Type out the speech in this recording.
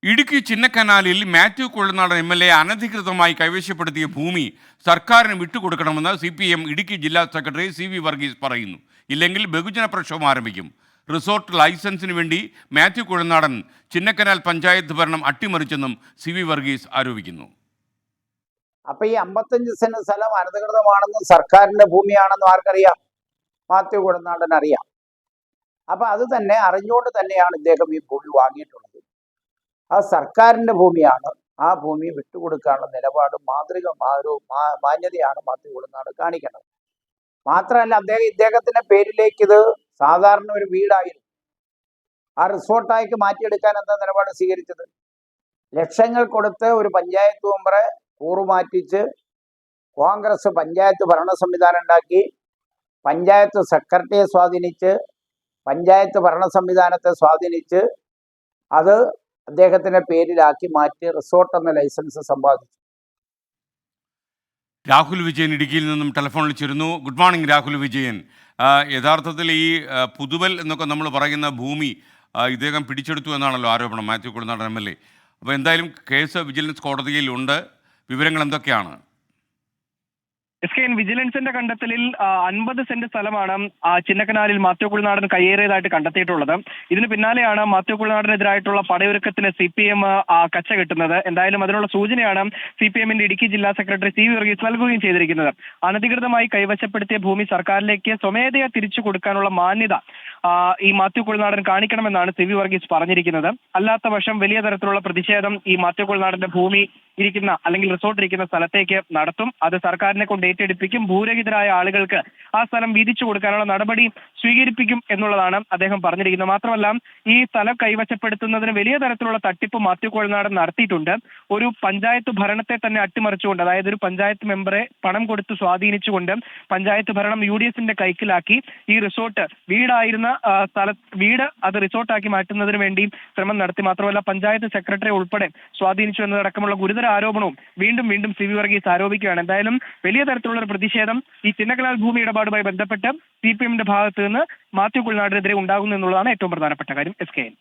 Idukki ചിന്നക്കനാലിൽ Mathew Kuzhalnadan MLA അനധികൃതമായി കൈവശപ്പെടുത്തിയ ഭൂമി സർക്കാരിന് വിട്ടുകൊടുക്കണമെന്ന് CPM ഇടുക്കി ജില്ലാ സെക്രട്ടറി CV വർഗീസ് പറയുന്നു. ഇല്ലെങ്കിൽ ബഹുജന പ്രക്ഷോഭം ആരംഭിക്കും. റിസോർട്ട് ലൈസൻസിന് വേണ്ടി മാത്യു കുഴൽനാടൻ ചിന്നക്കനാൽ പഞ്ചായത്ത് ഭരണം അട്ടിമറിച്ചെന്നും CV വർഗീസ് ആരോപിക്കുന്നു. അപ്പൊ ഈ 55 സെന്റ് സ്ഥലം അനധികൃതമാണെന്നും സർക്കാരിന്റെ ഭൂമിയാണെന്നും ആർക്കറിയാം? മാത്യു കുഴൽനാടൻ അറിയാം. അപ്പൊ അത് തന്നെ അറിഞ്ഞുകൊണ്ട് തന്നെയാണ് ഇദ്ദേഹം ഈ ഭൂമി വാങ്ങിയിട്ടുള്ളത്. ആ സർക്കാരിന്റെ ഭൂമിയാണ്. ആ ഭൂമി വിട്ടുകൊടുക്കാനുള്ള നിലപാട് മാന്യതയാണ് മാത്യു കുഴൽനാടൻ കാണിക്കേണ്ടത്. മാത്രമല്ല, ഇദ്ദേഹത്തിന്റെ പേരിലേക്ക് ഇത് സാധാരണ ഒരു വീടായിരുന്നു. ആ റിസോർട്ടായിട്ട് മാറ്റിയെടുക്കാൻ എന്താ നിലപാട് സ്വീകരിച്ചത്? ലക്ഷങ്ങൾ കൊടുത്ത് ഒരു പഞ്ചായത്ത് മെമ്പറെ കൂറുമാറ്റിച്ച് കോൺഗ്രസ് പഞ്ചായത്ത് ഭരണ സംവിധാനം ഉണ്ടാക്കി, പഞ്ചായത്ത് സെക്രട്ടറിയെ സ്വാധീനിച്ച്, പഞ്ചായത്ത് ഭരണ സംവിധാനത്തെ സ്വാധീനിച്ച് അത് അദ്ദേഹത്തിന്റെ പേരിലാക്കി മാറ്റി റിസോർട്ട് എന്ന ലൈസൻസ് സമ്പാദിച്ചു. രാഹുൽ വിജയൻ ഇടുക്കിയിൽ നിന്നും ടെലിഫോണിൽ ചേരുന്നു. Good morning Rahul Vijayan. യഥാർത്ഥത്തിൽ ഈ പുതുവൽ എന്നൊക്കെ നമ്മൾ പറയുന്ന ഭൂമി ഇദ്ദേഹം പിടിച്ചെടുത്തു എന്നാണല്ലോ ആരോപണം, മാത്യു കുഴൽനാടൻ MLA. അപ്പോൾ എന്തായാലും കേസ് വിജിലൻസ് കോടതിയിലുണ്ട്. വിവരങ്ങൾ എന്തൊക്കെയാണ്? SKN വിജിലൻസിന്റെ കണ്ടെത്തലിൽ 50 സെന്റ് സ്ഥലമാണ് ചിന്നക്കനാലിൽ മാത്യു കുഴൽനാടൻ കയ്യേറിയതായിട്ട് കണ്ടെത്തിയിട്ടുള്ളത്. ഇതിന് പിന്നാലെയാണ് മാത്യു കുഴൽനാടനെതിരായിട്ടുള്ള പടയൊരുക്കത്തിന് CPM കച്ച കെട്ടുന്നത്. എന്തായാലും അതിനുള്ള സൂചനയാണ് CPMന്റെ ഇടുക്കി ജില്ലാ സെക്രട്ടറി CV വർഗീസ് നൽകുകയും ചെയ്തിരിക്കുന്നത്. അനധികൃതമായി കൈവശപ്പെടുത്തിയ ഭൂമി സർക്കാരിലേക്ക് സ്വമേധയാ തിരിച്ചു കൊടുക്കാനുള്ള മാന്യത ഈ മാത്യു കുഴൽനാടൻ കാണിക്കണമെന്നാണ് CV വർഗീസ് പറഞ്ഞിരിക്കുന്നത്. അല്ലാത്ത പക്ഷം വലിയ തരത്തിലുള്ള പ്രതിഷേധം ഈ മാത്യു കുഴൽനാടന്റെ ഭൂമി ഇരിക്കുന്ന അല്ലെങ്കിൽ റിസോർട്ട് ഇരിക്കുന്ന സ്ഥലത്തേക്ക് നടത്തും. അത് സർക്കാരിനെ കൊണ്ട് ഏറ്റെടുപ്പിക്കും. ഭൂരഹിതരായ ആളുകൾക്ക് ആ സ്ഥലം വീതിച്ചു കൊടുക്കാനുള്ള നടപടി സ്വീകരിപ്പിക്കും എന്നുള്ളതാണ് അദ്ദേഹം പറഞ്ഞിരിക്കുന്നത്. മാത്രമല്ല, ഈ സ്ഥലം കൈവശപ്പെടുത്തുന്നതിന് വലിയ തരത്തിലുള്ള തട്ടിപ്പ് മാത്യു കുഴൽനാടൻ നടത്തിയിട്ടുണ്ട്. ഒരു പഞ്ചായത്ത് ഭരണത്തെ തന്നെ അട്ടിമറിച്ചുകൊണ്ട്, അതായത് ഒരു പഞ്ചായത്ത് മെമ്പറെ പണം കൊടുത്ത് സ്വാധീനിച്ചുകൊണ്ട് പഞ്ചായത്ത് ഭരണം UDFന്റെ കൈക്കലാക്കി ഈ റിസോർട്ട് വീടായിരുന്ന വീട് അത് റിസോർട്ടാക്കി മാറ്റുന്നതിന് വേണ്ടി ശ്രമം നടത്തി. മാത്രമല്ല, പഞ്ചായത്ത് സെക്രട്ടറി ഉൾപ്പെടെ സ്വാധീനിച്ചു എന്നതടക്കമുള്ള ഗുരുതര ആരോപണവും വീണ്ടും CV വർഗീസ് ആരോപിക്കുകയാണ്. എന്തായാലും വലിയ തരത്തിലുള്ള ഒരു പ്രതിഷേധം ഈ ചിന്നക്കനാൽ ഭൂമി ഇടപാടുമായി ബന്ധപ്പെട്ട് CPMന്റെ ഭാഗത്ത് നിന്ന് മാത്യു കുഴൽനാടനെതിരെ ഉണ്ടാകുന്നു എന്നുള്ളതാണ് ഏറ്റവും പ്രധാനപ്പെട്ട കാര്യം. SKN.